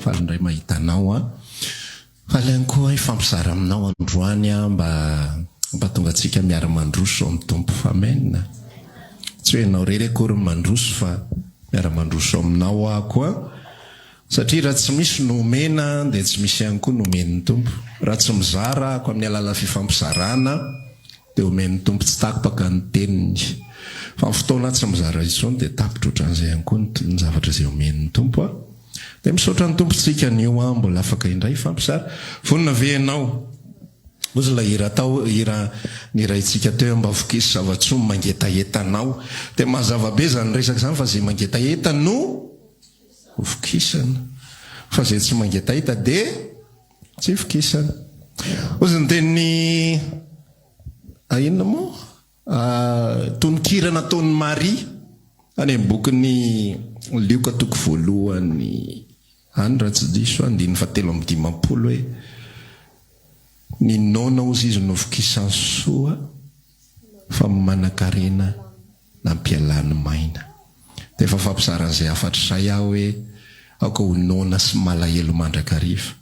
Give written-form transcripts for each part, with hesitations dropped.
falindray mahitanao a fa ilainy koa ifampizara aminao androany a mba tonga antsika miara-mandroso amin'ny tompo famena tsy hoe ianao rery akory mandroso fa miara-mandroso aminao ako a satria raha tsy misy nomena dia tsy misy ihany koa nomen'ny tompo raha tsy mizara ako amin'ny alala fifampizarana dia omen'ny tompo tsy takopaka ny teniny fa ny fotoana tsy mizara itsony dia tapitra ohatran'izay ihany koa ny zavatra izay omen'ny tompo a dia misaotra ny tompontsika nio a mbola afaka indray ifampizara vonina ve ianao ozy la hira tao hira ny raintsika teo mba vokisy zavatsomy mangetahetanao dia mazavabe zany resaka zany fa zay mangetaheta no vokisana fa zay tsy mangetaheta dia tsy vokisana ozy ny teny inona moa tonikirana taon'ny Maria any amin'ny bokyny Lioka toko voalohany any raha tsy diso 17:50 hoe ny nona ozy izy novokisany soa fa manakarena nampialany maina dia efa fampizaran'izay afatra izay aho hoe aoka ho nona sy malahelo mandrakariva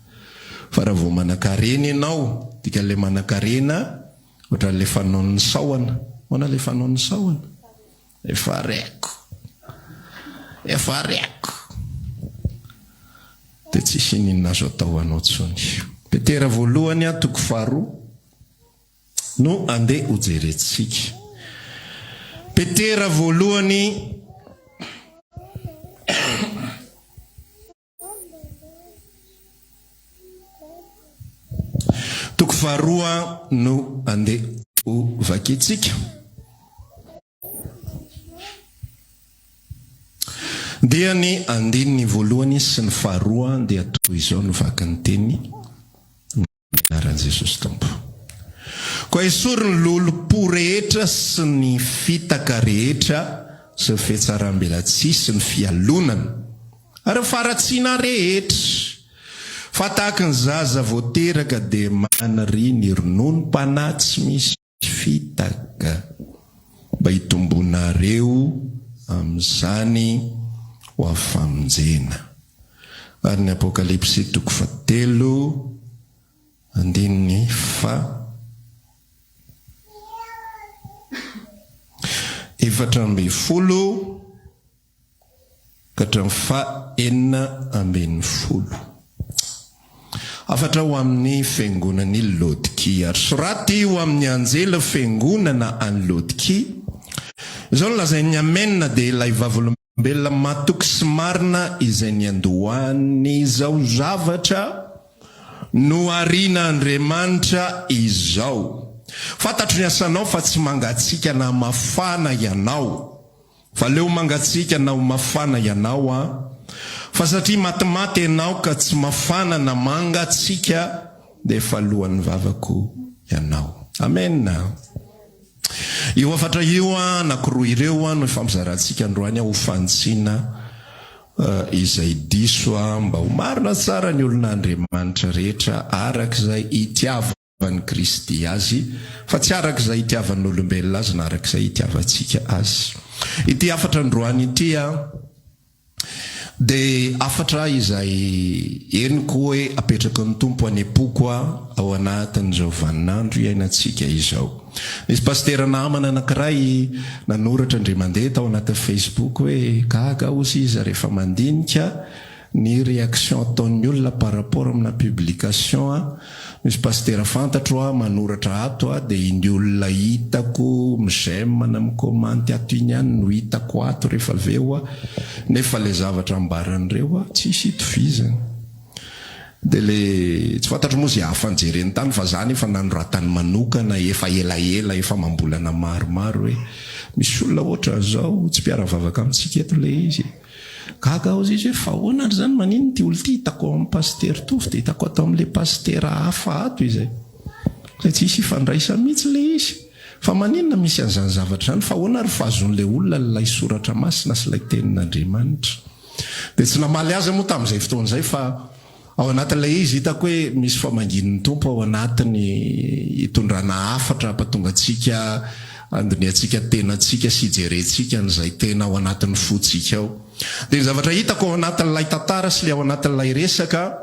fa raha vao manakarena ianao dika le manakarena ohatran'le fanaon'ny sahona hoana le fanaon'ny sahona efa reko dia tsisy ninona azo atao anao tsony petera voalohany a toko 2 no andeha ho jerentsika petera voalohany toko 2 no andeha ho vakitsika dia ny andininy voalohany sy ny 2 dia toy izao no vakany teny anaran'i Jesosy Tompo koa isory ny lolo-po rehetra sy ny fitaka rehetra sy fihetsarambelatsisy ny fialonana ary faratsiana rehetra fa tahaka ny zaza voateraka dia manary ny ronono mpanahy tsy misy fitaka mba hitombonareo amin'izany ho afamonjena ary ny apokalipsy toko 3 andininy 14 katramin'ny 19 afatra ho amin'ny fiangonan'ny Laodikia ary soraty ho amin'ny anjely fiangonana any Laodikia izao no lazainy amenna dia ilay vavolombelona matoky sy marina izay niandohany izao zavatra no ariana Andriamanitra izao fantatro ny asanao fa tsy mangatsika na mafana ianao fa leo mangatsika na ho mafana ianao a fa satria matimaty ianao ka tsy mafana na mangatsika dia efa alohan'ny vavako ianao amen io afatra io a nakiroa ireo a no fampizarantsika androany ho fantsiana izay diso a mba ho marina tsara ny olon'Andriamanitra rehetra arak'izay itiavany Kristy azy fa tsy arak'izay itiavan'ny olombelona azy na arak'izay itiavantsika azy ity afatra androany ity a dia afatra izay eniko hoe apetraka ny tompo any apoko a ao anatin'izao vaninandro iainantsika izao nisy pastera namana anankiray nanoratra indray mandeha tao anatin'ny Facebook hoe gaga ozy izy rehefa mandinika ny réaction ataon'ny olona par rapport amina publication a misy pastera fantatro a manoratra ato a dia ny olona hitako mizema na mikomanty ato iny ihany no hitako ato rehefa aveo a nefa le zavatra ambaran'ireo a tsisy hitovizany dia le tsy fantatro moa zay hafa nijereny tany fa zany efa nanoratany manokana efa elaela efa mambolana maromaro hoe misy olona ohatran'izao tsy mpiara-vavaka amintsika eto le izy gaga ao izy hoe fa hoana ry zany manino ty olo ty hitako amin'ny paster tovy dia hitako atao amin'le pastera hafa ato izay zay tsisy hifandraisa mihitsy le izy fa maninona misy an'izany zavatra zany fa hoana ry fahazon'le olona lay soratra masina sy lay tenin'Andriamanitra dia tsy namaly azy moa tamin'izay fotoan'izay fa ao anatin'ilay izy hitako hoe misy famangin'ny tompo ao anatiny hitondrana afatra hampatonga antsika andoniantsika tenatsika sy jerentsika n'izay tena ao anatin'ny fotsika ao. Dia ny zavatra hitako ao anatin'ilay tantara sy le ao anatin'ilay resaka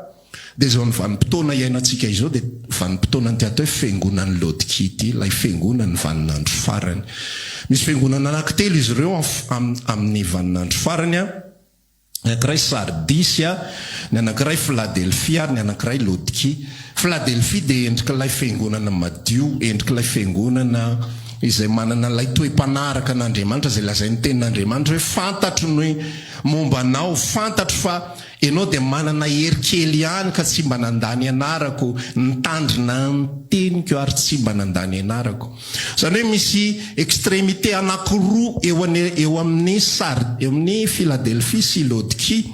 dia zao ny vanim-potoana iainantsika izao dia vanim-potoana ny atao hoe fiangonan'ny Laodikity, ilay fiangonan'ny vaninandro farany. Misy fiangonana anankitelo izy ireo amin'ny vaninandro farany a. Ny anankiray Sardisy, ny anankiray Philadelphia, ny anankiray Laodiki. Philadelphia dia endrik'ilay fiangonana madio, endrik'ilay fiangonana izay manana ilay toe-panaraka an'Andriamanitra, izay lazain'ny tenin'Andriamanitra hoe fantatro ny mombanao, fantatro fa ianao dia manana hery kely ihany ka tsy mba nandany anarako, nitandrina ny teniko ary tsy mba nandany anarako. Zany hoe misy extrémité anankiroa eo amin'ny Philadelphia sy Laodiki.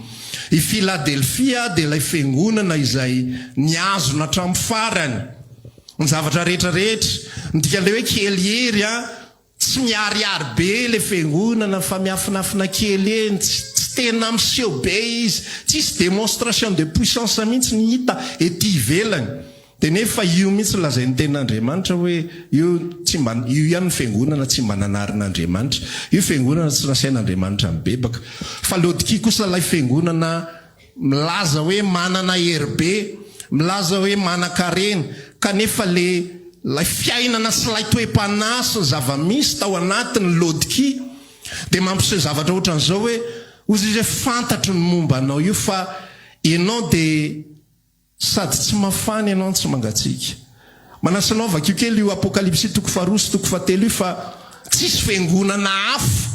I Philadelphia dia ilay fiangonana izay niazona hatramin'ny farany. Ny zavatra rehetrarehetra, ndika le hoe kely hery tsy miariary be le fiangonana fa miafinafina kely eny, tsy tena miseho be izy, tsisy démonstration de puissance mihitsy ny hita ety ivelany. Dia nefa io mihitsy lazain'ny tenin'Andriamanitra hoe io ihany fiangonana tsy mba nanarin'Andriamanitra, io fiangonana tsy nasain'Andriamanitra mibebaka. Fa Laodiki kosa ilay fiangonana milaza hoe manana hery be, milaza hoe manan-karena, kanefa lay fiainana sy lay toe-panahy sy ny zava-misy tao anatin'ny Laodiki dia mampiseho zavatra ohatran'izao hoe ozy izy hoe fantatro ny momba anao io fa ianao dia sady tsy mafana ianao tsy mangatsika. Manasanao vakio kely io Apokalipsy 2:2-3 io fa tsisy fiangonana hafa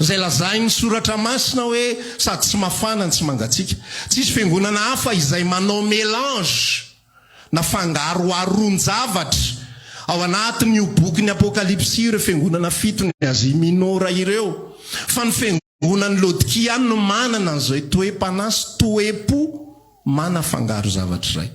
izay lazain'ny soratra masina hoe sady tsy mafana ny tsy mangatsika. Tsisy fiangonana hafa izay manao mélange na fangaro aron-javatra ao anatin'io boky ny Apokalipsy ireo fiangonana 7 ny Azia Minora ireo. Fa ny fiangonan'ny Laodiki ihany no manana an'izay toe-panahy sy toe-po mana fangaro zavatra izay.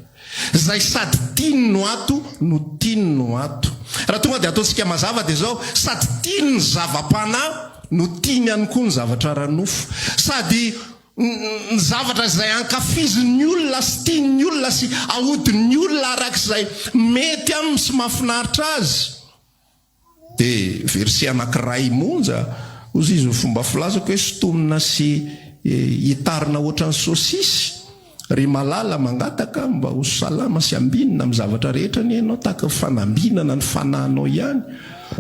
Izay sady tiany no ato no tiany no ato. Raha tonga dia ataontsika mazava dia zao sady tiany ny Zava-Panahy no tiany ihany koa ny zavatra ranofo. Sady ny zavatra izay ankafizin'ny olona sy tian'ny olona sy ahodin'ny olona arak'izay mety aminy sy mahafinaritra azy. Dia verset anankiray monja ozy izy fomba filazako hoe sotomina sy hitarina ohatran'ny sosisy ry malala mangataka mba ho salama sy ambinina amin'ny zavatra rehetra ny ianao tahaka fanambinana ny fanahinao ihany.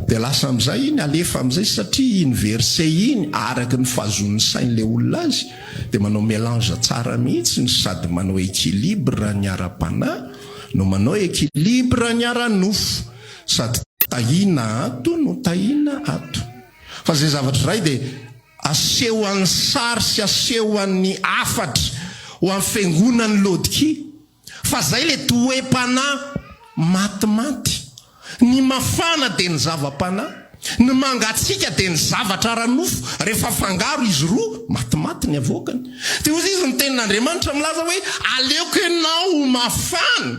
Dia lasa amin'izay iny alefa amin'izay satria iny verset iny araky ny fahazon'ny sain'le olona azy dia manao mélange tsara mihitsy ny sady manao équilibre ny ara-panahy no manao équilibre ny ara-nofo, sady tahina ato no tahina ato. Fa zay zavatra iray dia aseho an'ny sary sy aseho an'ny afatra ho amin'ny fiangonan'ny Laodiki fa zay le toe-panahy matimaty. Ny mafana dia ny Zava-Panahy, ny mangatsika dia ny zavatra ranofo. Rehefa fangaro izy roa matimaty ny avoakany. Dia ozy izy ny tenin'Andriamanitra milaza hoe aleoko ianao mafana,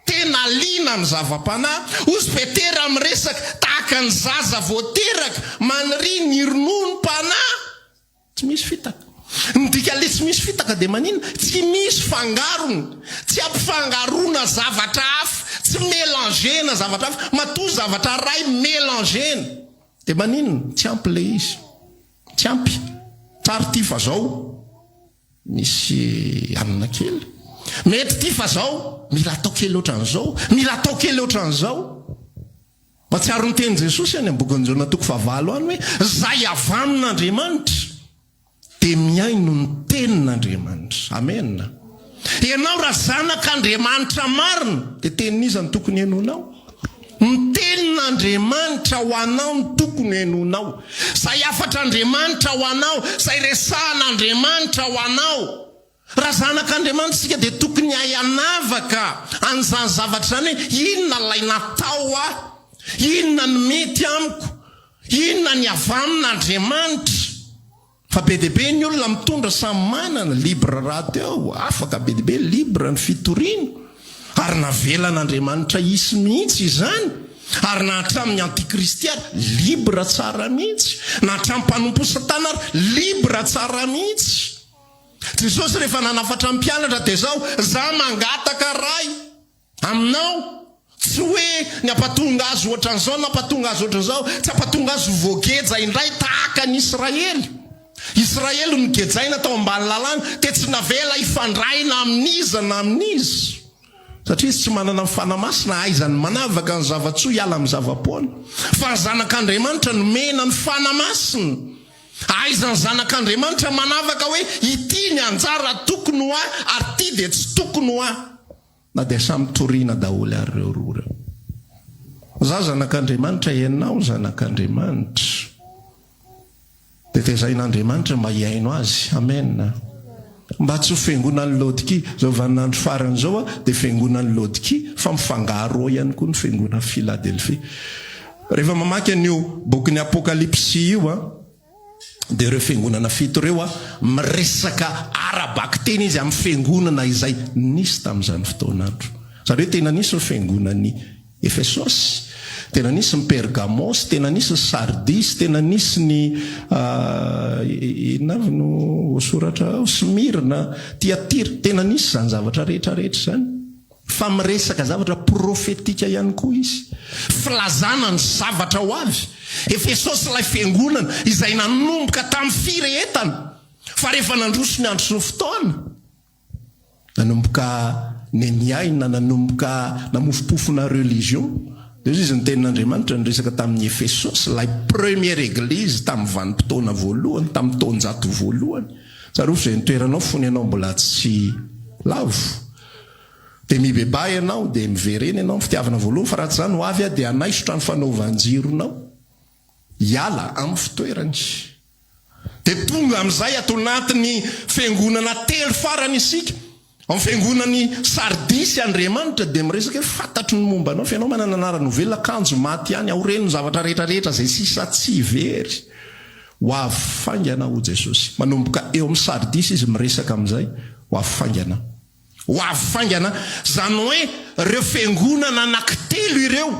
tena liana ny Zava-Panahy. Ozy Petera miresaka tahaka ny zaza voateraka maniry ny ronono panahy, tsy misy fitaka. Ndika le tsy misy fitaka dia maninona? Tsy misy fangarony, tsy ampifangarona zavatra hafa, tsy mélangena zavatra hafa, matoa zavatra ray mélangena. Dia maninona? Tsy ampy le izy, tsy ampy. Tsara ty fa zao misy anina kely, mety ty fa zao mila atao kely ohatran'izao, mila atao kely ohatran'izao. Matsiaro ny teny Jesosy any amin'ny bokin'ny Jona 4:9 any hoe zay avy amin'Andriamanitra dia miaino ny tenin'Andriamanitra. Amen. Ianao raha zanak'Andriamanitra marina dia tenin'iza ny tokony hainonao? Ny tenin'Andriamanitra ho anao ny tokony hainonao. Zay afatr'Andriamanitra ho anao, zay resahan'Andriamanitra ho anao. Raha zanak'Andriamanitra sika dia tokony hayanavaka an'izany zavatra zany hoe inona lay natao aho, inona ny mety amiko, inona ny avy amin'Andriamanitra. Fa be dia be ny olona mitondra samy manana libre raha teo, afaka be dia be libre ny fitoriana, ary navelan'Andriamanitra isy mihitsy izany, ary na hatramin'ny antikristy ary libre tsara mihitsy, na hatramin'ny mpanompo satana ary libre tsara mihitsy. Jesosy rehefa nanafatra ny mpianatra dia zao, za mangataka ray aminao, tsy hoe ny ampatonga azy ohatran'izao na ampatonga azy ohatran'izao, tsy ampatonga azy vogeja indray tahaka ny Israely. Israely nigejaina tao ambany lalàna, te tsy navela ifandraina amin'iza na amin'izy. Satria izy tsy manana mifanamasina, aizany manavaka ny zavatsoa hiala amin'ny zavapoana. Fa ny zanak'Andriamanitra nomena ny fanamasina. Aizany zanak'Andriamanitra manavaka hoe ity ny anjara tokony ho ahy ary ity dia tsy tokony ho ahy. Na dia samy toriana daholo ary ireo roa ireo. Za zanak'Andriamanitra, ianao zanak'Andriamanitra. Dia tezain'Andriamanitra mba hiaino azy. Amen. Mba tsy ho fiangonan'ny Laodikia. Zao vaninandro farany zao dia fiangonan'ny Laodikia, fa mifangaro ihany koa ny fiangonan'ny Philadelphie. Rehefa mamaky an'io bokin'ny Apokalipsy io dia ireo fiangonana fito ireo miresaka arabaky teny izy amin'ny fiangonana izay nisy tamin'izany fotoanandro. Zareo tena nisy ny fiangonan'ny Efesosy, tena nisy ny Pergamos, tena nisy ny Sardis, tena nisy ny inavino soratra Smirna, Tiatira, tena nisy zany zavatra rehetrarehetra zany. Fa miresaka zavatra profetika ihany koa izy, filazana ny zavatra ho avy. Efesosy ilay fiangonana izay nanomboka tamin'ny firehetana, fa rehefa nandroso ny andro sy ny fotoana, nanomboka neniaina, nanomboka namofopofona religion. Dia izy ny tenin'Andriamanitra niresaka tamin'ny Efesosy, ilay première église tamin'ny vanim-potoana voalohany, tamin'ny taonjato voalohany. Zareo izay nitoeranao fony ianao mbola tsy lavo. Dia mibeba ianao, dia miverena ianao fitiavana voalohany, fa raha tsy zany ho avy dia anaisotra ny fanaovanjironao hiala amin'ny fitoerany. Dia tonga amin'izay ato anatin'ny fiangonana telo farany isika. Amin'ny fiangonan'ny Sardisy Andriamanitra dia miresaka hoe fantatro ny momba anao, fa ianao manana anarana velona, akanjo maty ihany, aoreno ny zavatra rehetrarehetra izay sisa tsy very. Ho afaingana ho Jesosy. Manomboka eo amin'ny Sardisy izy miresaka amin'izay, ho afaingana. Ho afaingana zany hoe ireo fiangonana anankitelo ireo,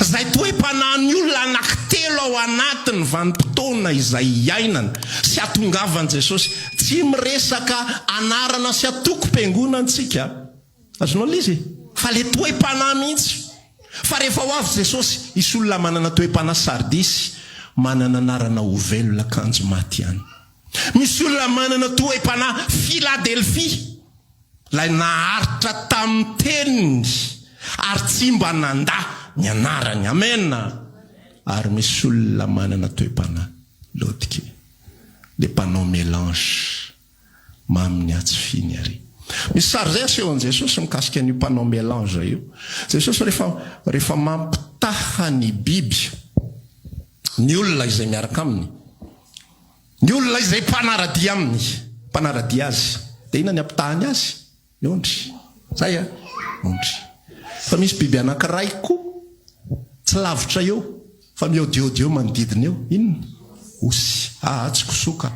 izay toe-panahy olona anankitelo ao anatiny vanim-potoana izay iainana sy atongavan'i Jesosy. Tsy miresaka anarana sy atoko-piangonantsika, azonao lizy, fa le toe-panahy mihitsy. Fa rehefa ho avy Jesosy, isy olona manana toe-panahy Sardisy manana anarana ho velona akanjo maty ihany. Misy olona manana toe-panahy Philadelphie, lay naharitra tamin'ny teniny ary tsy mba nandà ny anarany. Amen. Ary misy olona manana toe-panahy Laodikia, le mpanao mélange mamy ny atsifiny ary. Misy sary zay asehon'i Jesosy mikasika an'io mpanao mélange io. Jesosy rehefa mampitaha ny biby, ny olona izay miaraka aminy, ny olona izay mpanaradia aminy, mpanaradia azy, dia ina ny ampitahany azy? Ondry. Zay ondry. Fa misy biby anankiray koa tsy lavitra eo, fa miaodiaody eo manodidina eo. Inona? Osy. Tsy kosoka.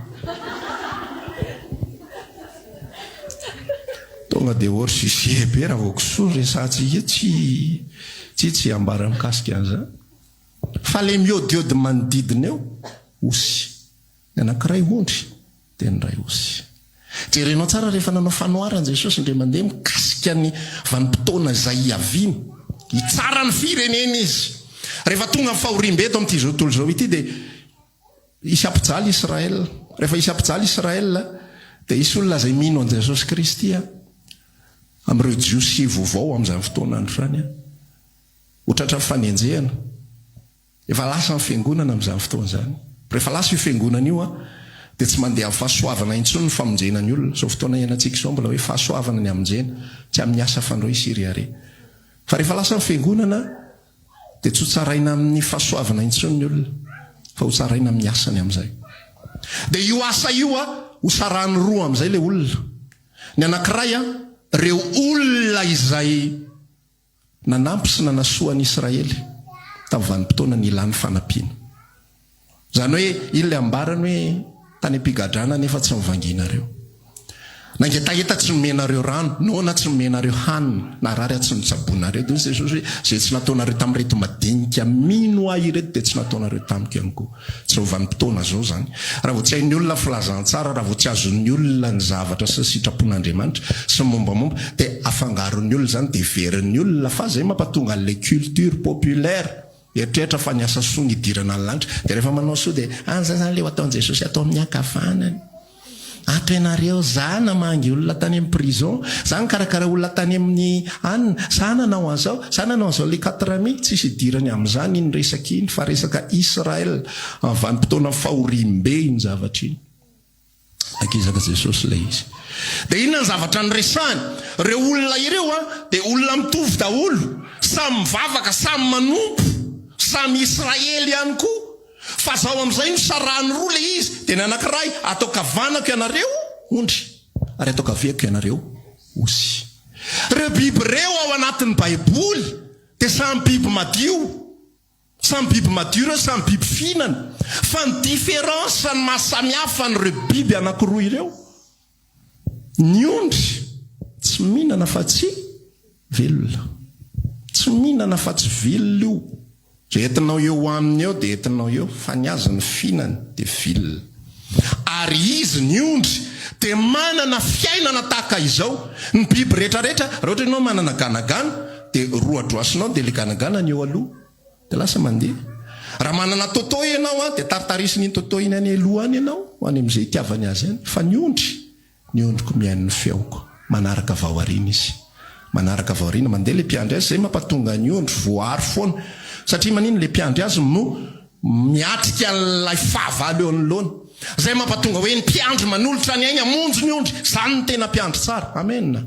Tonga dia orsy be raha vao kosoa resatsika tsy ambara mikasika an'izany. Fa le miaodiaody manodidina eo, osy. Ny anankiray ondry, dia ny ray osy. Jerenao tsara rehefa nanao fanoharany Jesosy indray mandeha mikasika ny vanim-potoana izay hiaviany, hitsara ny firenena izy. Rehefa tonga amin'ny fahorim-beto amin'ity zao tontolo izao ity dia isy ampijaly Israel. Rehefa isy ampijaly Israel dia isy olona izay mino an'i Jesosy Kristy amin'ireo jiosy vaovao amin'izany fotoanandro izany, hotratra fanenjehana, efa lasa ny fiangonana amin'izany fotoana izany. Rehefa lasa io fiangonana io dia tsy mandeha amin'ny fahasoavana intsony ny famonjena ny olona. Zao fotoana iainantsika izao mbola hoe fahasoavana ny hamonjena, tsy amin'ny asa fandroy siryare. Fa rehefa lasa ny fiangonana dia tsy ho tsaraina amin'ny fahasoavana intsony ny olona, fa ho tsaraina amin'ny asany amin'izay. Dia io asa io ho sarahany roa amin'izay le olona. Ny anankiray ireo olona izay nanampy sy nanasoan'i Israely tamin'ny vanim-potoana ny ilan'ny fanampiana. Zany hoe iny le ambarany hoe tany ampigadrana nefa tsy mivangina reo. nangetaheta tsy nomenareo rano nona tsy nomenareo hanina na rary tsy notsaboanareo de Jesosy hoe zay tsy nataonareo tamin'reto madinika mino ahy ireto de tsy nataonareo tamiko ihany koa tsy ovanim-potoana zao zany raha vao tsy hain'ny olona filazantsara raha vao tsy azon'ny olona ny zavatra sy sitrapon'Andriamanitra sy mombamomba de afangaron'ny olona zany de verin'ny olona fa zay mampatonga an'le culture populaire eritreritra fa ny asa soa ny idirana ny lanitra de rehefa manao soa de zay zany le ataon'i Jesosy atao amin'ny ankavanany ato ianareo zana mangy olona tany amin'ny prison zany karakara olona tany amin'ny anina sananao an'izao sananao an'izao le 4000 tsisy idirany amin'izany iny resaka iny fa resaka Israel vanim-potoana fahorimbe iny zavatra iny akizaka Jesosy ilay izy de inona ny zavatra nyresahany reo olona ireo de olona mitovy daholo samy mivavaka samy manompo samy Israely ihany koa fa zao amin'izay no sarahany roa le izy de ny anankiray atao kavanako ianareo ondry ary atao kaviako ianareo osy reo biby reo ao anatin'ny baiboly de samy biby madio reo samy biby fihinana fa ny différence ny mahasamihafa n'ireo biby anankiroa ireo ny ondry tsy mihinana fa tsy velona tsy mihinana fa tsy velona io zay entinao eo aminy eo de entinao eo fa ny azy ny fihinany de vilona ary izy ny ondry de manana fiainana tahaka izao ny biby rehetrarehetra raha ohatra ianao manana ganagana de roadroasinao de le ganagana ny eo aloha de lasa mandeha raha manana toto ianao de taritarisiny toto iny any aloha any ianao ho any amin'izay itiavany azy any fa ny ondriko mihain'ny feoko manaraka vaoarina izy manaraka vaoarina mandeha le mpiandry azy zay mampatonga ny ondry voary foana satria manino le mpiandry azy no miatrika an'ilay fahavalo eo anoloana zay mampatonga hoe ny mpiandry manolotra ny aigna monjo ny ondry zany ny tena mpiandry tsara amenna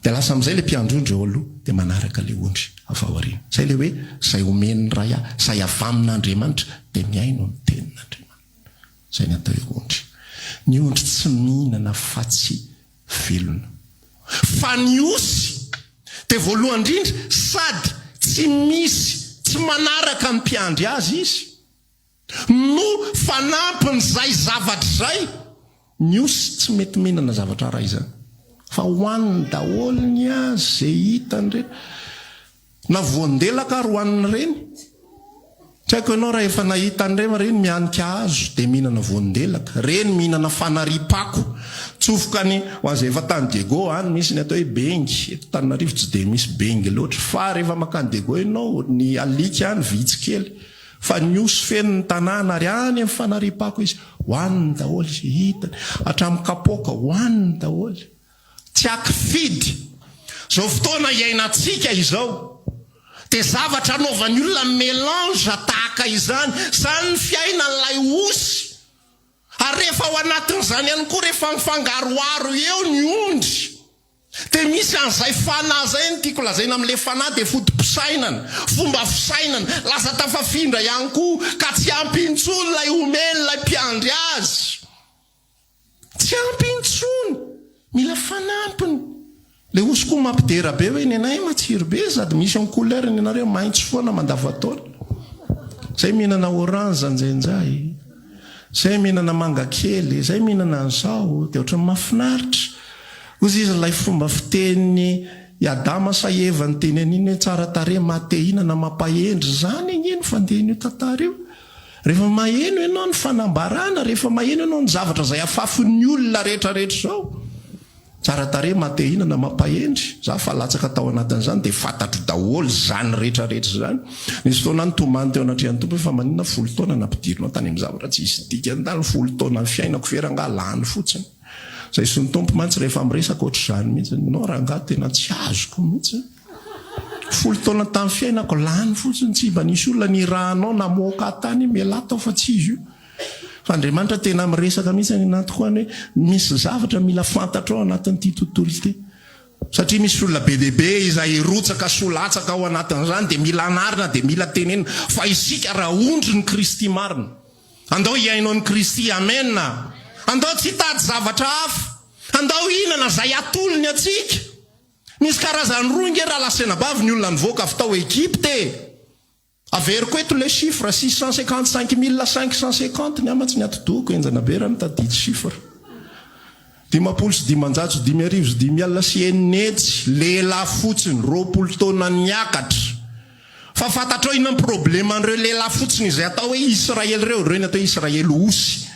de lasa amin'izay le mpiandry ondry eo aloha de manaraka le ondry avaoarina zay le hoe zay omen'ny ray zay avamin'Andriamanitra de miaino ny tenin'Andriamanitra zay ny atao hoe ondry ny ondry tsy mihinana fa tsy velona fa ny osy de voalohany indrindra sady tsy misy tsy manaraka ny mpiandry azy izy no fanampin'izay zavatra zay ny osy tsy mety mihinana zavatra ray zany fa hoaniny daholony azy zay hitany reny na voandelaka ary hoaniny reny tsy haiko ianao raha efa nahitany reny mianika azo de mihinana voandelaka reny mihinana fanaripako tsofokany ho an'izay efa tany Diego any misy ny atao hoe bengy eto Tananarivo tsy de misy bengy loatra fa rehefa makany Diego ianao ny alika any vitsy kely fa ny osy feno ny tanàna ary any amin'ny fanaripako izy hoaniny daholy hitany hatramin'ny kapoka hoaniny daholy tsy akifidy zao fotoana iainantsika izao de zavatra anaovan'ny olona mélange tahaka izany zany ny fiainan'ilay osy ary rehefa ao anatin'izany ihany koa rehefa mifangaroaro eo ny ondry de misy an'izay fanahy zay ny tiako lazaina amin'le fanahy de fotom-pisainana fomba fisainana lasa tafafindra ihany koa ka tsy ampintsony lay omeny lay mpiandry azy tsy ampintsony mila fanampiny le osy koa mampidera be hoe ny anay matsiro be sady misy ny couleur ny anareo maitso foana mandavataona zay mihinana orange anjainjay zay mihinana manga kely zay mihinana an'izao de ohatran'ny mahafinaritra ozy izy lay fomba fiteny Adama sa Eva ny teny an'iny hoe tsara tare matehinana mampahendry zany iny fandehany io tantara io rehefa maheno ianao ny fanambarana rehefa maheno ianao ny zavatra zay afafin'ny olona rehetrarehetra zao tsara tare matehinana mampahendry za fa latsaka tao anatin'izany de fantatro daholo zany rehetrarehetra zany nisy fotoana ny tomany teo anatrehan'ny tompo fa manina 10 taona nampidirinao tany amin'ny zavatra tsy isy dikany tany 10 taona ny fiainako feranga lany fotsiny zay sy ny tompo mantsy rehefa miresaka ohatr'izany mihitsy no ranga tena tsy azoko mihitsy 10 taona tamin'ny fiainako lany fotsiny tsy mba nisy olona ny rahanao namoaka tany melatao fa tsy izy io fa Andriamanitra tena miresaka mihitsy ny natokony hoe misy zavatra mila fantatrao anatin'ity tontolo ity satria misy olona be deaibe izay rotsaka solatsaka ao anatin'izany de mila anarina de mila tenena fa isika raha ondry ny Kristy marina andao iainao ny Kristy amenna andao tsy hitady zavatra hafa andao hinana zay atolony atsika misy karazany roa nge raha lasena bavy ny olona nivoaka avy tao Egypte averiko eto le chiffre 655 550 ny amatsy ny atodoko enjana be raha mitadidy chiffre dimapolo sy dimanjato sy dimy arivo sy dimy alina sy enetsy lehilahy fotsiny 20 taona niakatra fa fantatrao inona problema an'ireo lehilahy fotsiny izay atao hoe Israely reo atao Israely osy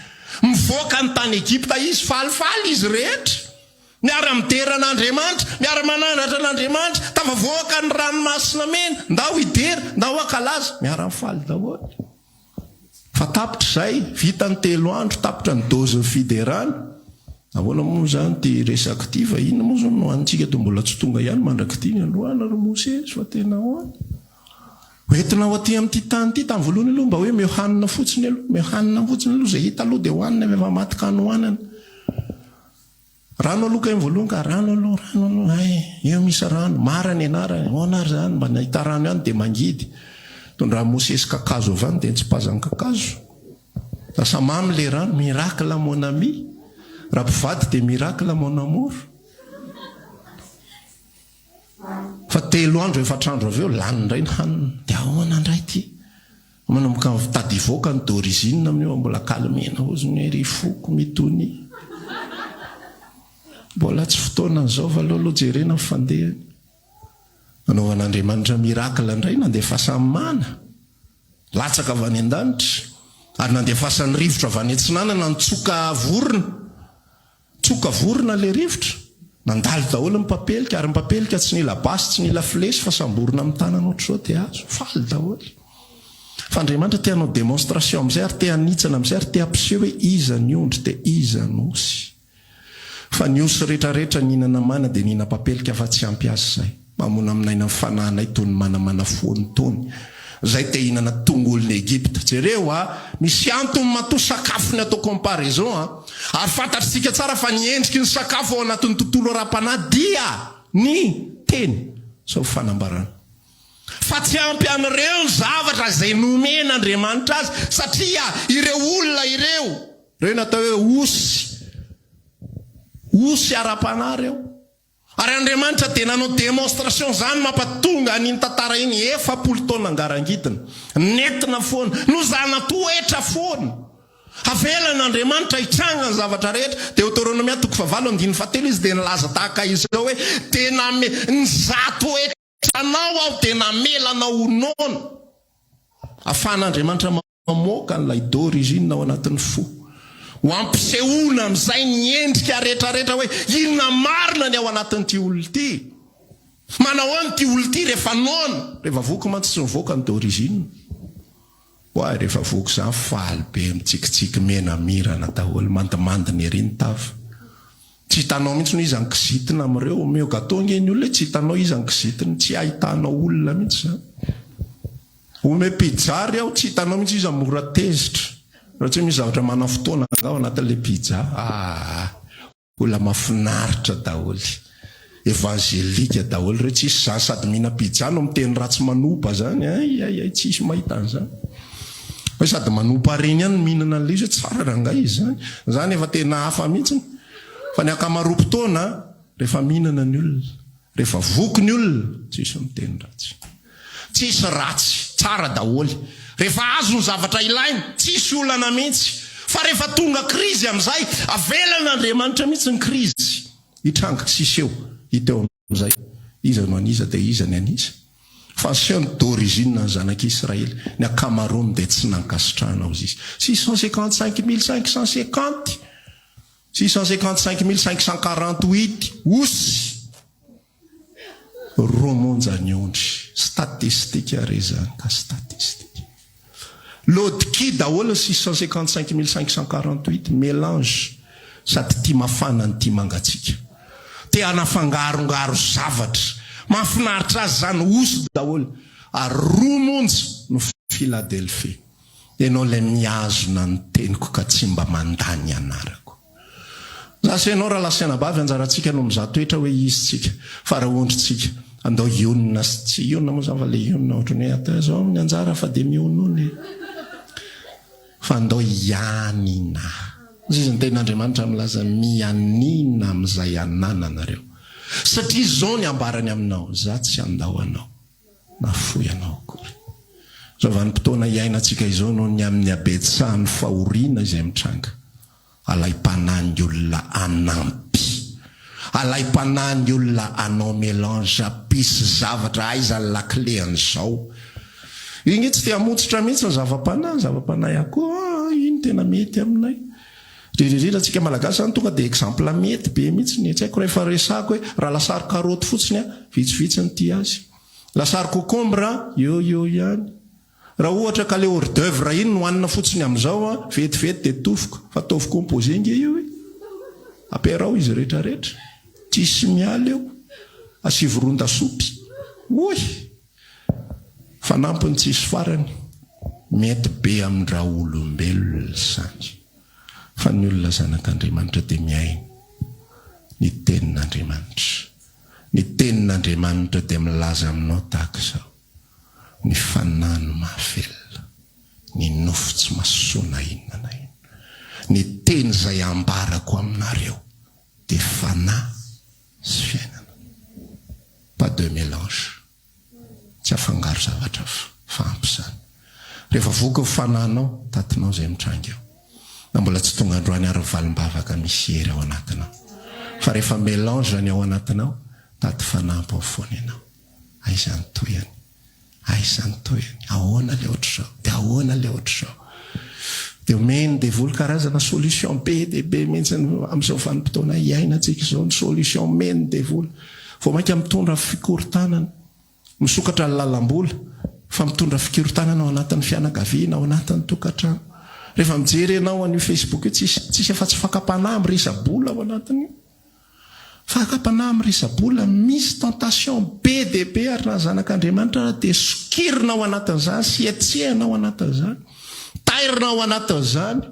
mivoaka ny tany Egypta izy falifaly izy rehetra miara miteran'Andriamanitra miara manandratra an'Andriamanitra tafavoaka ny ranomasina mena ndao idera ndao akalaza miara mifaly daholo fa tapitra izay vita ny 3 andro tapitra ny dozy fiderana ahoana moa zany ty resaky ty va inona moa zany no antsika to mbola tsy tonga ihany mandraky ty ny androana ry Mosesy fa tena hoana hoentina ho aty amin'ity tany ty tamin'ny voalohany aloha mba hoe mehanina fotsiny aloha zay hita aloha dia hoanina avy efa maty ka nohanana rano aloha ka iny voalohany ka rano aloha ay eo misy rano mara ny anarany hoanary zany mba nahita rano ihany dia mangidy tondra Mosesy kakazo avany dia tsy pazany kakazo lasa mamy le rano miracle mon ami raha mpivady dia miracle mon amour fa 3 andro 4 andro avy eo lany indray ny hanina dia ahoana indray ty manomboka tady voaka ny d'origine amin'io mbola kalmena ozony ry foko mitony mbola tsy fotoana n'izao fa aloha jerena fandehany anaovan'Andriamanitra miracle indray nandefasany mana latsaka avy any an-danitra ary nandefasany rivotra avy any antsinanana tsoka vorona le rivotra nandalo daholo ny papelika ary ny papelika tsy nila basy tsy nila flesy fa samborona amin'ny tanana ohatr'izao dia azo faly daholo fa Andriamanitra te hanao démonstration amin'izay ary te hanitsana amin'izay ary te hampiseho hoe iza ny ondry dia iza ny osy fa ny osy rehetrarehetra nihinana mana dia nihina papelika fa tsy ampiasa izay mamona aminaina mifananay tony manamana foany tony zay te hihinana tongolon'ny Egypta jereo misy antony matoa sakafony atao comparaison ary fantatritsika tsara fa niendriky ny sakafo ao anatin'ny tontolo ara-panahy dia ny teny sao fanambarana fa tsy ampy an'ireo ny zavatra zay nomena Andriamanitra azy satria ireo olona ireo natao hoe osy ara-panahy reo ary Andriamanitra dia nanao démonstration zany mampatonga an'iny tantara iny 4 taona angarangidina netina foana no zana toetra foana avelan'Andriamanitra hitranga ny zavatra rehetra dia Deutéronomie 9:7 izy dia nilaza tahaka izao hoe tena ny zatoetranao aho tena melanao nono afahan'Andriamanitra mamoaka n'ilay d'origine ao anatin'ny fo ho ampisehoana amin'izay ny endrika rehetrarehetra hoe inona marina ny ao anatin'ity olo ity manao any ty olo ity rehefa noana rehefa voky mantsy tsy mivoaka ny d'origine hoay rehefa voky zany faly be mitsikitsiky mena mirana daholo mandimandiny ery ny tava tsy hitanao mihitsy no izy any kizitina amin'ireo omeo gatonga eny olona tsy hitanao izy any kizitiny tsy ahitanao olona mihitsy zany ome pizza reo tsy hitanao mihitsy izy amora tezitra raha tsy misy zavatra mana fotoana angao anatin'le pizza olona mafinaritra daholo evangelika daholo reo tsisy zany sady mihina pizza no miteny ratsy manopa zany ay tsisy mahita an'izany hoe sady manopa reny ihany mihinana an'le izy hoe tsara ranga izy zany efa tena hafa mihitsy fa ny akamarom-potoana rehefa mihinana ny olona rehefa voky ny olona tsisy miteny ratsy tsisy ratsy tsara daholo rehefa azo ny zavatra ilainy tsisy olana mihitsy fa rehefa tonga krizy amin'izay avelan'Andriamanitra mihitsy ny krizy hitranga tsisy eo hiteo amin'izay iza no aniza dia iza ny aniza fa seho ny d'origine ny zanak'Israely ny akamarony dia tsy nankasitrahanao izy 655 548 osy romonja ny ondry statistika rezany ka statistika lodiki daholo 655 548 mélange sady tia mafana ny tia mangatsika te anafangarongaro zavatra mafinaritra azy zany osy daholo ary romonja no Philadelphie ianao ilay miazona ny teniko ka tsy mba mandany anarako zasy ianao raha lasenabavy anjarantsika no mizatoetra hoe izy tsika fa raha ondritsika andao ionina sy tsy ionina moa zany fa le ionina ohatrany hoe atao zao amin'ny anjara fa dia mionony fa andao ianina izy ny ten'Andriamanitra milaza mianina amin'izay anananareo satria zao ny ambarany aminao za tsy andao anao na foy anao akory zao vanim-potoana iainantsika izao no ny amin'ny abetsahany fahoriana izay mitranga alay-panangy olona anampy Alay-panahy ny olona anao mélange pisy zavatra aiza ny laklean'izao. Igny tsy te hamontsitra mihitsy ny zava-panahy akoa iny tena mety aminay. Ririra antsika malagasy any tonga dia exemple mety be mihitsy ny tsy haiko rehefa resako hoe raha lasary karoty fotsiny a vitsivitsy ny ty azy. Lasary concombre eo ihany. Raha ohatra ka le hors d'œuvre iny no hanina fotsiny amin'izao a vetivety dia tofoka fa ataovy composé nge io e. Ampiarao izy rehetrarehetra. Tsisy miala eo. Asivy ron-dasopy. Oy! Fanampiny tsisy farany. Mety be amin'ny-dra olombelona zany. Fa ny olona zanak'Andriamanitra dia miaina ny tenin'Andriamanitra. Ny tenin'Andriamanitra dia milaza aminao tahaka izao. Ny fanahy no mahavelona, ny nofo tsy mahasoana inona na inona. Ny teny izay ambarako aminareo dia fanahy sy fiainana. Pas de mélange. Tsy afangaro zavatra fampy izany. Rehefa voky ny fanahinao, tatinao izay mitranga eo. Na mbola tsy tonga androany ary valim-bavaka misy hery ao anatinao. Fa rehefa mélange ny ao anatinao, taty fanampy ao foana ianao. Aizany toyany. Aizany toyany. Ahoana le ohatr'izao? Dia ahoana le ohatr'izao? Dia omeny devoly karazana solution be dia be mihitsy amin'izao vanim-potoana iainantsika izao ny solution meny devoly. Vao mainka mitondra fikorotanana, misokatra ny lalam-bola, fa mitondra fikorotanana ao anatin'ny fianakaviana, ao anatin'ny tokantrano. Rehefa mijery ianao an'io Facebook io tsisy efa tsy fakapanahy mirisa-bola ao anatiny. Fakapanahy mirisa-bola, misy tentation be dia be ary na zanak'Andriamanitra dia sokirina ao anatin'izany, sietsehana ao anatin'izany, tairina ao anatin'izany.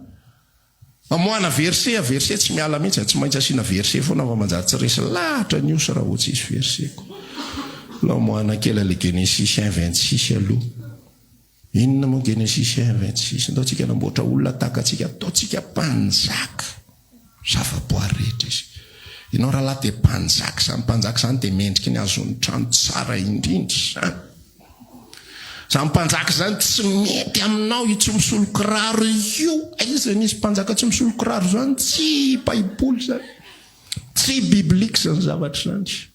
Mamoana verset tsy miala mihitsy, tsy maintsy asiana verset foana fa manjary tsy resy lahatra ny osy raha ho tsisy verset ko. Mamoana kely le Genesis 1:26 aloha. Inona moa Genesis 1:26? Ataontsika namboatra olona tahaka ataontsika mpanjaka. Zava-boary rehetra izy. Ianao raha lahy dia mpanjaka izany dia mendriky ny azon'ny trano tsara indrindra izany. Izany mpanjaka izany tsy mety aminao io tsy misolo-kiraro io. Aiza nisy mpanjaka tsy misolo-kiraro izany? Tsy baiboly izany. Tsy biblika izany zavatra izany.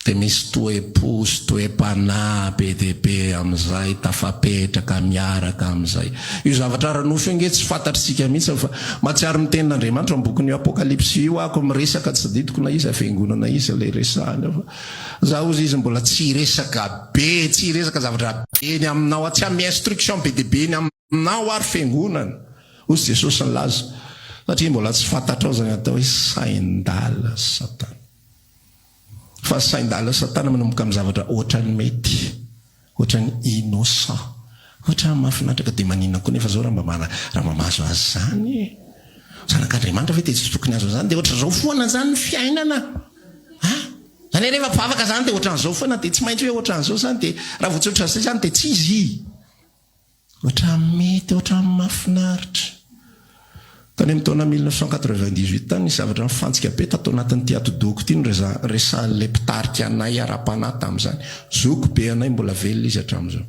Dia misy toe-posy, toe-panahy be dia be amin'izay, tafapetraka miaraka amin'izay. Io zavatra ranofo inge tsy fantatritsika mihitsy fa mahatsiaro ny tenin'Andriamanitra amin'ny bokin'io Apokalipsy io ako miresaka tsy ditiko na iza fiangonana iza ilay resahana fa zaho ozy izy mbola tsy resaka be, tsy resaka zavatra be ny aminao, tsy amin'ny instruction be dia be ny aminao ary fiangonana. Ozy Jesosy ny laza satria mbola tsy fantatrao zany atao hoe saindala Satana. Fa saindala Satana manomboka amin'ny zavatra ohatrany mety, ohatrany innocent, ohatrany mahafinaritra dia maninona koa nefa zao raha mamazo azy zany. Zanak'Andriamanitra ve dia tsy tokony azo zany dia ohatr'izao foana zany ny fiainana. Zany rehefa bavaka zany dia ohatran'izao foana dia tsy maintsy hoe ohatran'izao zany dia raha votsy ohatran'izay zany dia tsy izy. Ohatrany mety, ohatrany mahafinaritra. Tany amin'ny taona 1998 tany nisy zavatra mifantsika be tato anatin'ny tiatodoko ity ny resahan'ilay mpitarika anay ara-panahy tamin'izany. Zoko be anay mbola velona izy hatramin'izao.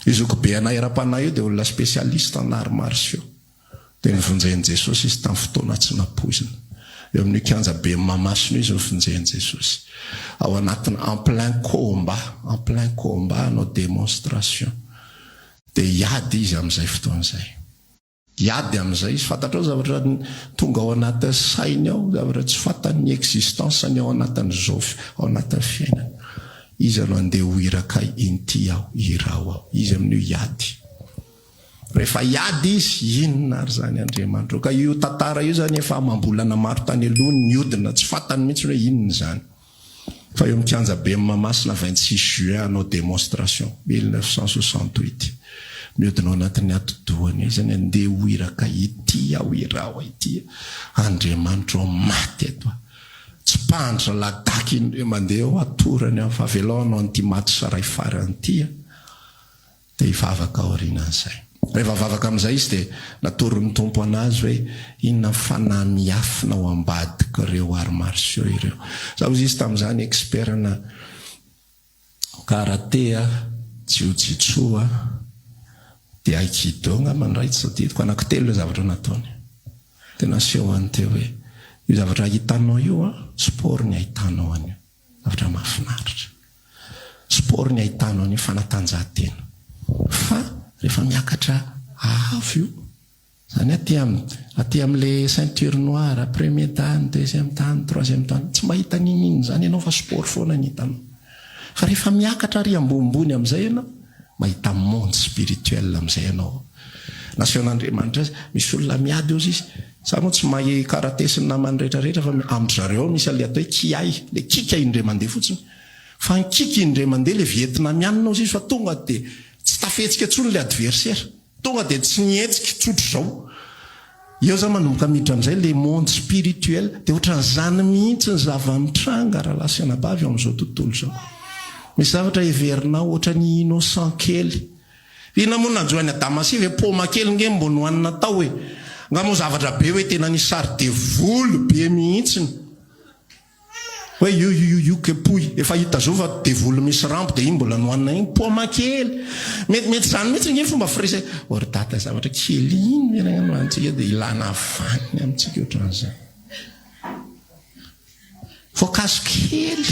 Io zoko be anay ara-panahy io dia olona spécialiste en arts martiaux. Dia nivonjen'i Jesosy izy tamin'ny fotoana tsy napoizina. Eo amin'ny kianja be mamasina izy nivonjen'i Jesosy. Ao anatin'ny en plein combat no démonstration. Dia hiady izy amin'izay fotoan'izay. Hiady amin'izay izy fantatrao zavatra tonga ao anatin'ny sainy ao, zavatra tsy fantan'ny existence-ny ao anatin'ny zofy, ao anatin'ny fiainana. Izy alo andeha ho iraka inty aho, irao aho. Izy amin'io hiady. Rehefa hiady izy, inona ary zany Andriamanitra. Ka io tantara io zany efa mambolana maro tany aloha ny hodina, tsy fantany mihitsy hoe inona zany. Fa eo mikianja be mamasina 26 juin anao démonstration 1968. Mihodina ao anatin'ny atodohany izany andeha ho iraka ity aho, irao ity. Andriamanitra maty eto. Tsy pandra ladaky indreo mandeha ao atorany aho fa avelao anao an'ity maty saray farany ity. Dia hivavaka ao aorianan'izay. Rehefa vavaka amin'izay izy dia natoron'ny tompo anazy hoe inona fanahy miafina ao ambadika ireo arts martiaux ireo. Zaho izy tamin'izany expertna karaté, jiu-jitsu dia aikido ngambany ray tsy tadidiko anankitelo le zavatra nataony. tena seho any teo hoe io zavatra hitanao io a sport ny ahitanao anio zavatra mahafinaritra sport ny ahitanao anio fanatanjahantena fa rehefa miakatra avo io zany aty am'le ceinture noire premier tany deuxième tany troisième tany tsy mahita nininy zany ianao fa sport foana ny hitanao fa rehefa miakatra ary ambonimbony am'izay ianao mahita monde spirituel am'izay ianao nasion'Andriamanitra azy misy olona miady ozy izy sa moa tsy mahay karate sy ny namany rehetrarehetra fa am'zareo misy le atao hoe kiay le kika indray mandeha fotsiny fa ny kika indray mandeha le vietnamianina ozy izy fa tonga de tsy tafetsika tsony le adversaire tonga de tsy nietsika tsotro zao eo za manomboka miditra am'izay le monde spirituel de ohatran'izany mihitsy ny zava-mitranga raha lasianabavy eo am'izao tontolo zao misy zavatra heverinao ohatra ny innocent kely ina moa nanjoany Damasy ve poma kely nge mbo nohanina tao hoe ngamo zavatra be hoe tena ny sary de volo be mihitsy hoe io kepoy efa hita zao fa de volo misy rampo de iny mbola nohanina iny poma kely mety zany mihitsy nge fomba fresay ordata zavatra kely iny menano antsika de ilana vaniny amintsika ohatran'izay voankazo kely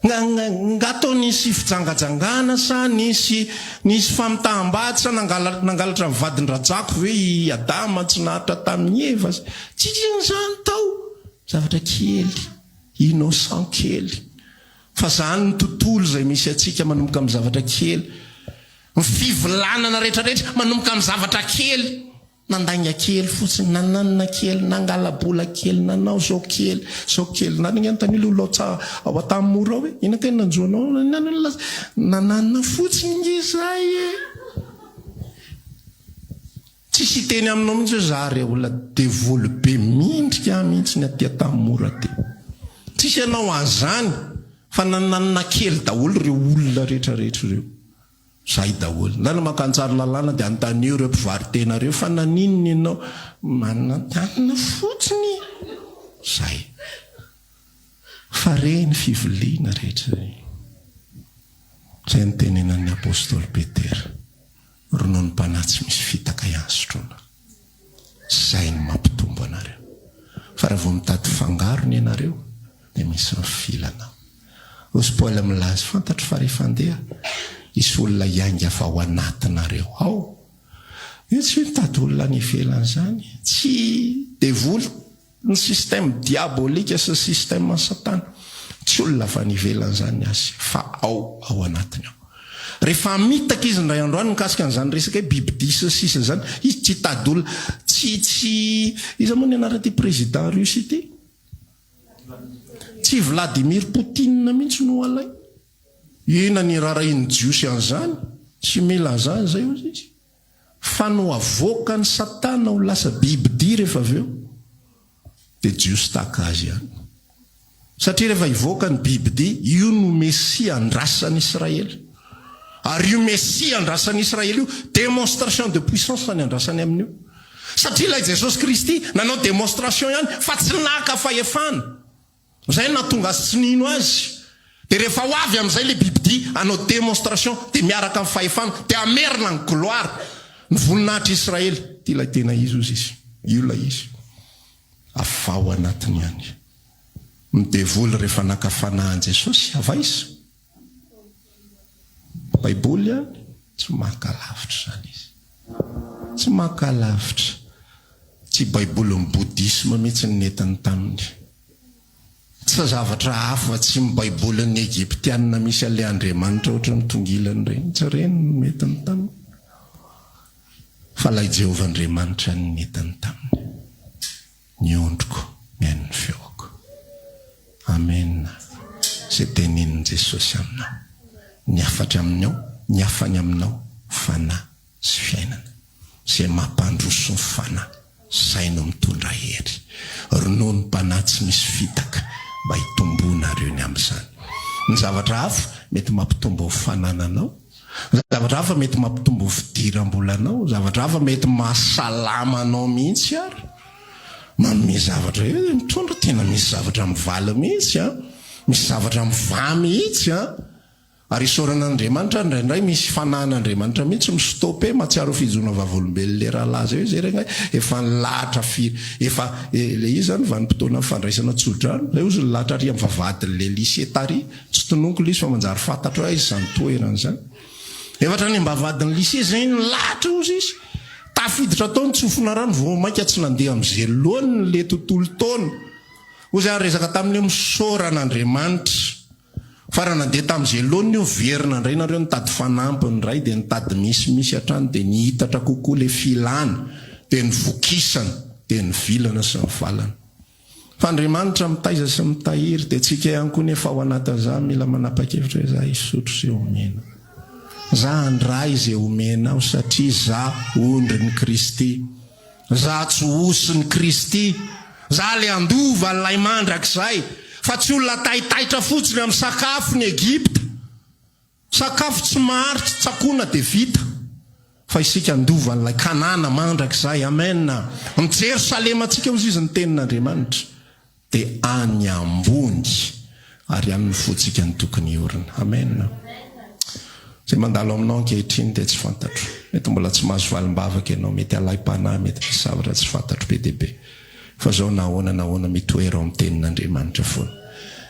ngatao nisy fijangajangana sa nisy famitaham-bady sa nangalatra mivadin-drajako hoe Adama tsy nahatra tamin'ny Eva tsy zany tao zavatra kely innocent kely fa zany ny tontolo zay misy atsika manomboka amin'ny zavatra kely ny fivolanana rehetrarehetra manomboka amin'ny zavatra kely nandainga kely fotsiny nananina kely nangalabola kely nanao zao kely naniny antany lolotsa ao atamora hoe ina tena nanjoanao nananina fotsiny ngizay tsisy teny aminao mihitsy hoe zary olona devolo be mindrika mihitsy ny aty atamora ty tsisy ianao azany fa nananina kely daholo reo olona rehetrarehetra reo zay daholo lana makantsary lalàna de antanio reo mpivarytena reo fa nanininy ianao manantanina fotsiny zay fa reny fiviliana rehetra zay nytenenan'ny apôstôly Petera ronono ny mpanatsy misy fitaka iansotrona zay ny mampitombo anareo fa raha vao mitady fangarony ianareo de misy mifilana osy Paoly milazy fantatro fa rehefa andeha isy olona iainga fa ao anatinareo ao io tsy mitady olona ny ivelany zany tsy devoly ny système diabolika sy système satana tsy olona fa ny ivelany zany azy fa ao anatiny ao rehefa mitaka izy ndray androany mikasika an'izany resaka hoe biby disa sisa zany izy tsy tady olona tsy iza moa ny anarany président russe ity tsy Vladimir Poutine mihitsy no alay ina ny rara iny jiosy an'izany tsy mila an'izany zay ozy izy fa no avoaka ny satana ho lasa bibidia rehefa avy eo de jiosy tahaka azy ihany satria rehefa ivoaka ny bibidia io no mesia andrasan'ny Israely ary io mesia andrasan'ny Israely io démonstration de puissance ny andrasany amin'io satria ilay Jesosy Kristy nanao démonstration ihany fa tsy naka fahefana zay natonga azy tsy nino azy de rehefa ho avy amin'izay le bibidia anao démonstration de miaraka amin'ny fahefana de amerina ny gloire ny voninahitra Israely ty ilay tena izy ozy izy io lay izy afao anatiny ihany midevoly rehefa nakafanahan Jesosy avaizy baiboly ihany tsy makalavitra zany izy tsy makalavitra tsy baiboly ny boudisme mihitsy ny netiny taminy tsy zavatra hafa tsy baiboly ny Egyptianina misy ale Andriamanitra ohatra mitongilany reny tsy reny mety ny taminy fa lay Jehovah Andriamanitra ny netiny taminy ny ondriko miain'ny feoko amen zay tenin'ny Jesosy aminao ny afatra aminao ny afany aminao fana sy fiainana zay mampandroso ny fana zay no mitondra hery ronono mpanatsy misy fitaka mba hitombonareo ny amin'izany ny zavatra hafa mety mampitombo fanananao ny zavatra hafa mety mampitombo fidiram-bolanao zavatra hafa mety mahasalama anao mihitsy ary manome zavatra mitondra tena misy zavatra mivala mihitsy misy zavatra miva mihitsy ary isoran'Andriamanitra indraindray misy fanan'Andriamanitra mihitsy mistopy matsiaro fijona vavolombelona le raha laza io zay regny efa nilahatra firy efa le izy zany vanim-potoana fandraisana tsodrano zay ozy nilahatra ary amin'ny vavadin'le lycée tary tsy tononko le izy fa manjary fantatra hoe izy zany toerana zany efatra ny mbavadin'ny lycée zay nilahatra ozy izy tafiditra taony tsofina rano vao mainka tsy nandeha amin'izay loany le tontolo taona ozy ary resaka tamin'le misoran'Andriamanitra fa raha nandeha tamin'izay loany io verina indray nareo nitady fanampiny ray dia nitady misy hatrany dia nihitatra kokoa le filana dia nivokisana dia nivilana sy nivalana fa Andriamanitra mitaiza sy mitahiry dia tsika ihany koa nefa ao anatin'izany mila manapa-kevitra hoe za isotro sy omena za andray izay omena aho satria za ondry ny Kristy za tsy osy ny Kristy za le andova n'ilay mandrakizay fa tsy olona tahitaitra fotsiny amin'ny sakafo ny Egypta sakafo tsy maharitra tsakoana dia vita fa isika andova n'ilay Kanana mandrakizay amen ny Jerosalema antsika ozy izy ny tenin'Andriamanitra dia any ambony ary any mifotsika ny tokony orina amen zay mandalo aminao ankehitriny dia tsy fantatro mety mbola tsy mahazo valimbavaka ianao mety alay-panahy mety misy zavatra tsy fantatro be dia be fa zao nahoana mitoera amin'ny tenin'Andriamanitra foana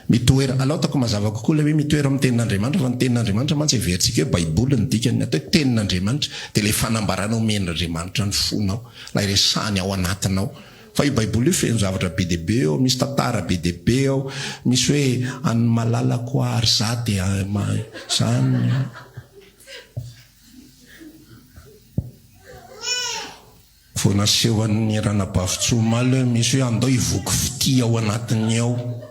mitoera alao tako mazava kokoa le hoe mitoera amin'ny tenin'Andriamanitra fa ny tenin'Andriamanitra mantsy everitsika hoe baiboly ny dikany atao hoe tenin'Andriamanitra dia le fanambarana omen'Andriamanitra ny fonao lay resahany ao anatinao fa io baiboly io feno zavatra be dia be ao misy tantara be dia be ao misy hoe any malala ko ary za dia zany vao naseho an'ny ranabavitsomalo misy hoe andao hivoky fity ao anatiny ao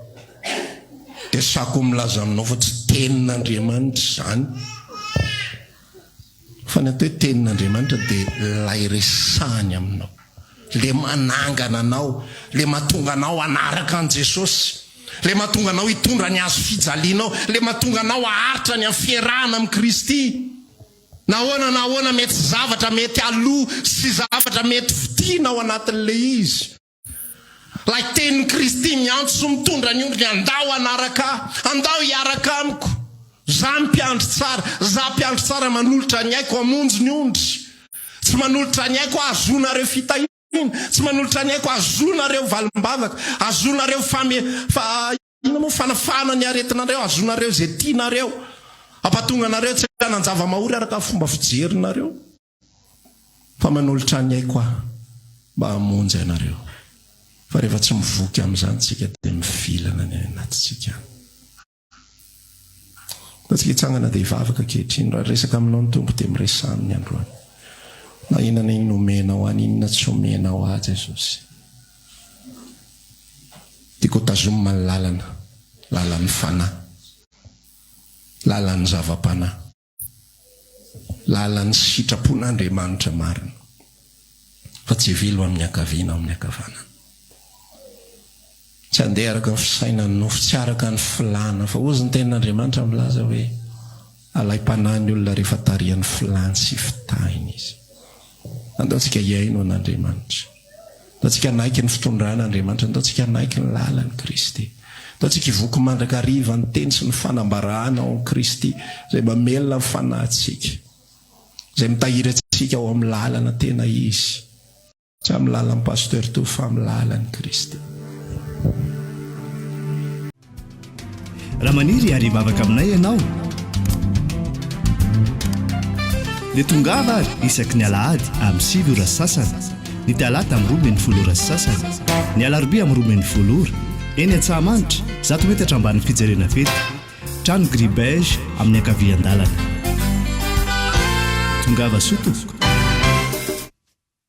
dia sako milaza aminao fa tsy tenin'Andriamanitra zany fa ny atao hoe tenin'Andriamanitra dia lay resahany aminao le manangana anao le mahatonga anao anaraka an Jesosy le mahatonga anao hitondra ny azo fijalianao le mahatonga anao aharitra ny amin'ny fiarahana amin'ny Kristy nahoana mety zavatra mety aloha sy zavatra mety fitiana ao anatin'le izy lay tenin'ny Kristy miantso sy mitondra ny ondriny andao anaraka andao hiaraka amiko za mpiandry tsara manolotra ny aiko amonjy ny ondry tsy manolotra ny aiko azonareo fitahina tsy manolotra ny aiko azonareo valimbavaka azonareo fanafana ny aretinareo azonareo zay tianareo ampatonga nareo tsy nanjava-mahory araka fomba fijerinareo fa manolotra ny aiko mba hamonjy anareo fa rehefa tsy mivoky amin'izany tsika dia mivilana ny anatintsika tsika hitsangana dia hivavaka ankehitriny raha resaka aminao ny tombo dia miresahany ny androany na inona inomenao any inona tsy omenao azy Jesosy tiako tazomina ny lalan'ny fanahy lalan'ny Zava-Panahy lalan'ny sitrapon'Andriamanitra marina fa tsy vilo amin'ny akaviana amin'ny akavanana tsy andeha araka ny fisainany nofo tsy araka ny filana fa ozy ny tenin'Andriamanitra milaza hoe alay-panahy ny olona rehefa tarihan'ny filany sy fitahiny izy andaontsika hiaino an'Andriamanitra andaontsika naiky ny fitondran'Andriamanitra andaontsika naiky ny lalan'ny Kristy andaontsika hivoky mandrakariva ny teny sy ny fanambarahana ao amin'ny Kristy zay mamelona ny fanahintsika zay mitahiry antsika ao amin'ny lalana tena izy tsy amin'ny lalan'ny pasteur to fa amin'ny lalan'ny Kristy raha maniry ary hivavaka aminay ianao dia tongava ary isaky ny alahady amin'ny 7 ora sasany ny talata amin'ny 12 ora sasany ny alarobia amin'ny 12 ora eny Antsahamanitra 100 metatra amban'ny fijerena fety trano gribege amin'ny ankavian-dalana tongava sotomboka